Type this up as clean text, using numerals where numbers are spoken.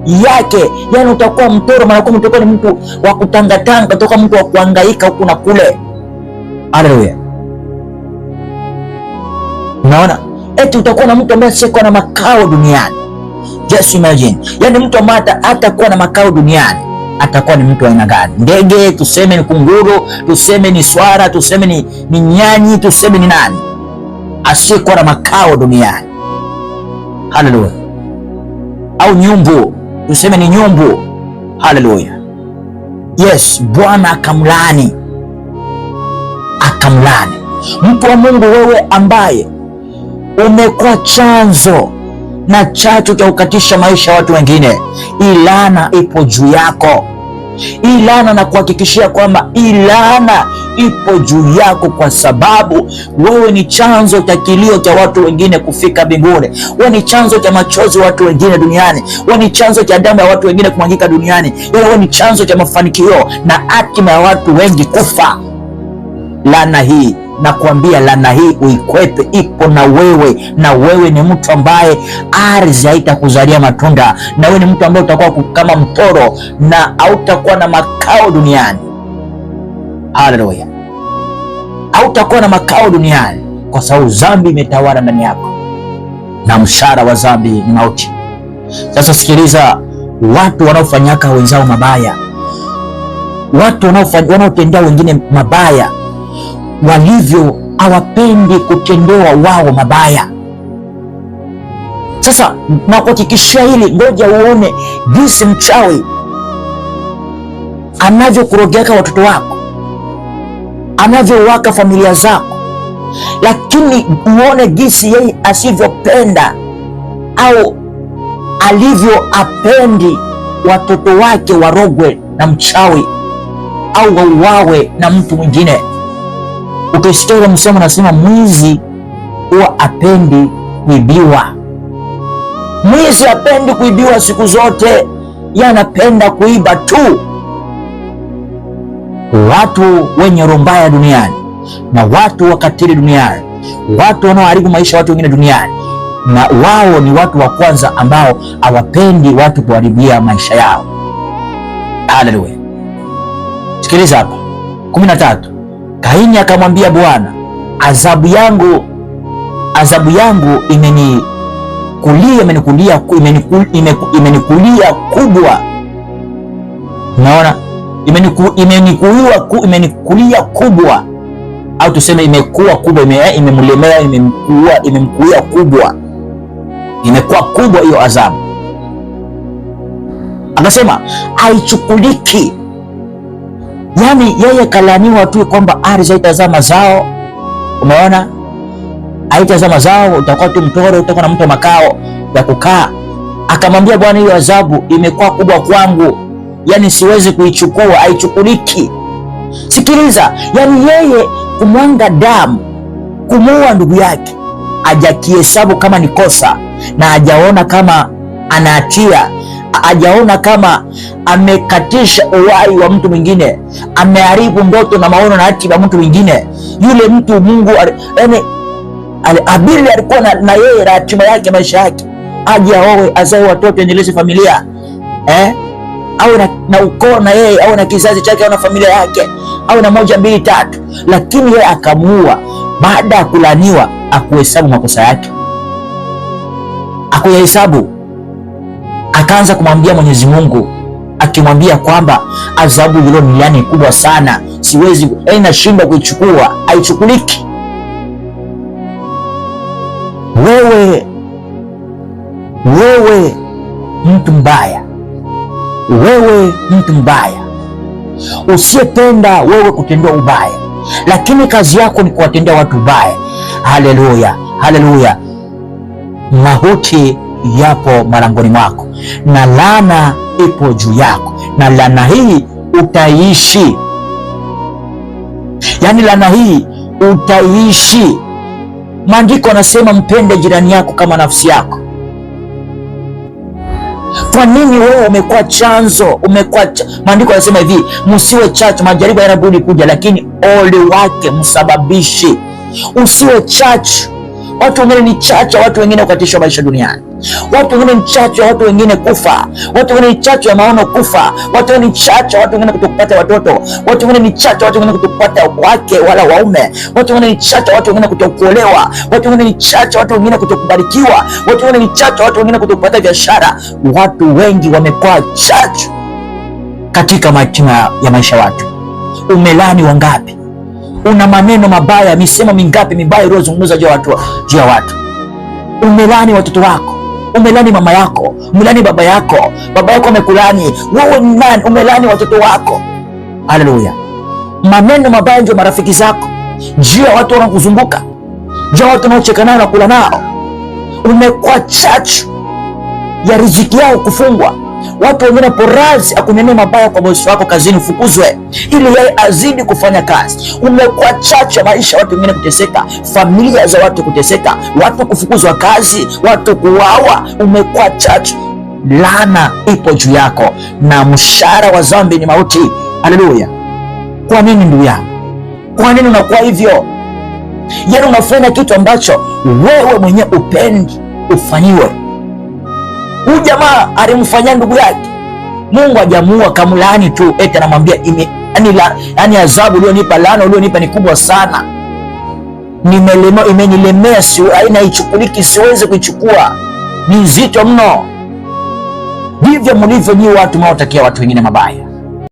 yake. Yani utakuwa mtoro, maana utakuwa ni mtu wa kutangatanga, utakuwa mtu wa kuhangaika huku na kule. Haleluya. Unaona? Eti utakuwa na mtu ambaye asiyekuwa na makao duniani. Just imagine. Yani mtu ambaye hatakuwa na makao duniani atakuwa ni mtu wa aina gani? Ndege, tuseme ni kunguru, tuseme ni swara, tuseme ni nyani, tuseme ni nani? Asiyekuwa na makao duniani. Haleluya. Au nyumbu, tuseme ni nyumbu. Haleluya. Yes, Bwana akamlaani. Akamlaani. Mtu wa Mungu, wewe ambaye umekuwa chanzo na chachu cha kukatisha maisha ya watu wengine, ilana ipo juu yako. Ilana na kuhakikishia kwamba ilana ipo juu yako, kwa sababu wewe ni chanzo cha kilio cha watu wengine kufika mbinguni. Wewe ni chanzo cha machozi ya watu wengine duniani. Wewe ni chanzo cha damu ya watu wengine kumwagika duniani. Wewe ni chanzo cha mafanikio na hatima ya watu wengi kufa. Laana hii, na kuambia laana hii uikwepe, ipo na wewe. Na wewe ni mtu ambaye ardhi haitakuzalia matunda, na wewe ni mtu ambaye utakuwa kama mtoro na hautakuwa na makao duniani. Haleluya. Hautakuwa na makao duniani kwa sababu dhambi imetawala ndani yako, na mshahara wa dhambi ni mauti. Sasa sikiliza, watu wanaofanyaka wenzao mabaya, watu wanaotendea wengine mabaya, walivyo hawapendi kutendewa wao mabaya. Sasa nakuhakikishia hili, ngoja uone jinsi mchawi anavyokurogeka watoto wako, anavyowaka familia zako, lakini uone jinsi yeye asivyopenda au alivyoapendi watoto wake warogwe na mchawi au wauawe na mtu mwingine. Ukisikia ile msemo nasema mwizi huwa apendi kuibiwa. Mwizi apendi kuibiwa siku zote, yanapenda kuiba tu. Watu wenye roho mbaya duniani na watu wakatili duniani, watu wanaoharibu maisha ya watu wengine duniani, na wao ni watu wa kwanza ambao hawapendi watu kuharibia maisha yao. Haleluya. Sikiliza hapa 13. Kaini akamwambia Bwana, adhabu yangu imenikulia kubwa. Unaona? Imenikulia kubwa, au tuseme imekuwa kubwa, imemlemea, imemkulia kubwa, imekuwa kubwa hiyo adhabu. Akasema haichukuliki. Yani yeye kalaniwa tu kwamba ardhi haitazaa mazao. Umeona? Haitazaa mazao, utakuwa tu mtoro, utakuwa na mtu makao ya kukaa. Akamwambia Bwana, hiyo adhabu imekuwa kubwa kwangu, yani siwezi kuichukua, haichukuliki. Sikiliza, yani yeye kumwanga damu, kumuua ndugu yake, hajakihesabu kama ni kosa, na hajaona kama anahatia, hajaona kama amekatisha uhai wa mtu mwingine, ameharibu ndoto na maono na hatima ya mtu mwingine. Yule mtu Mungu, yani Abili alikuwa na yeye hatima yake, maisha yake, aje aoe, azae watoto, endeleze familia, au na ukoo na yeye, au na kizazi chake, au na familia yake, au na 1 2 3, lakini yeye akamuua. Baada ya kulaniwa, akuhesabu makosa yake, akuhesabu, akaanza kumwambia Mwenyezi Mungu, akimwambia kwamba adhabu hilo ni kubwa sana, siwezi, nashindwa kuichukua, haichukuliki. Wewe mtu mbaya, wewe mtu mbaya usiyependa wewe kutendewa ubaya, lakini kazi yako ni kuwatendea watu ubaya. Haleluya, haleluya. Mauti yapo malangoni mwako na laana ipo juu yako, na laana hii utaishi. Yani laana hii utaishi. Maandiko yanasema mpende jirani yako kama nafsi yako. Kwa nini wewe umekuwa chanzo? Maandiko yanasema hivi, msiwe chachu, majaribu yanabudi kuja, lakini ole wake msababishi. Usiwe chachu, Watu wengine ni chachu ya watu wengine kukatishwa maisha duniani. Watu wengine ni chachu ya watu wengine kufa. Watu wengine ni chachu ya maono kufa. Watu wengine ni chachu ya watu wengine kutokupata watoto. Watu wengine ni chachu ya watu wengine kutokupata wake wala waume. Watu wengine ni chachu ya watu wengine kutokuolewa. Watu wengine ni chachu ya watu wengine kutokubarikiwa. Watu wengine ni chachu ya watu wengine kutokupata biashara. Watu wengi wamekuwa chachu katika hatima ya maisha watu. Umelani wangapi? Una maneno mabaya, misemo mingapi mibaya iliyozungumza juu ya watu. Umelani watoto wako, umelani mama yako, umelani baba yako. Baba yako amekulani, wewe ni nani? Umelani watoto wako. Haleluya! Maneno mabaya ndio marafiki zako, juu ya watu wanakuzunguka, juu ya watu wanaocheka nao na kula nao. Umekuwa chachu ya riziki yao kufungwa. Watu wengine porazi akunenea mabaya kwa bosi wako kazini, ufukuzwe ili yeye azidi kufanya kazi. Umekuwa chachu ya maisha watu wengine kuteseka, familia za watu kuteseka, watu kufukuzwa kazi, watu kuuawa. Umekuwa chachu. Laana ipo juu yako na mshahara wa dhambi ni mauti. Haleluya! Kwa nini ndugu yangu? Kwa nini unakuwa hivyo? Yaani unafanya kitu ambacho wewe mwenyewe upendi ufanyiwe. Huyu jamaa alimfanyia ndugu yake. Mungu hajamuua, kamlaani tu, eti anamwambia yani adhabu ulionipa, laana ulionipa ni kubwa sana, imenilemea, haina ichukuliki, siwezi kuichukua, ni nzito mno. Ndivyo mlivyo nyinyi watu mnaotakia watu wengine mabaya.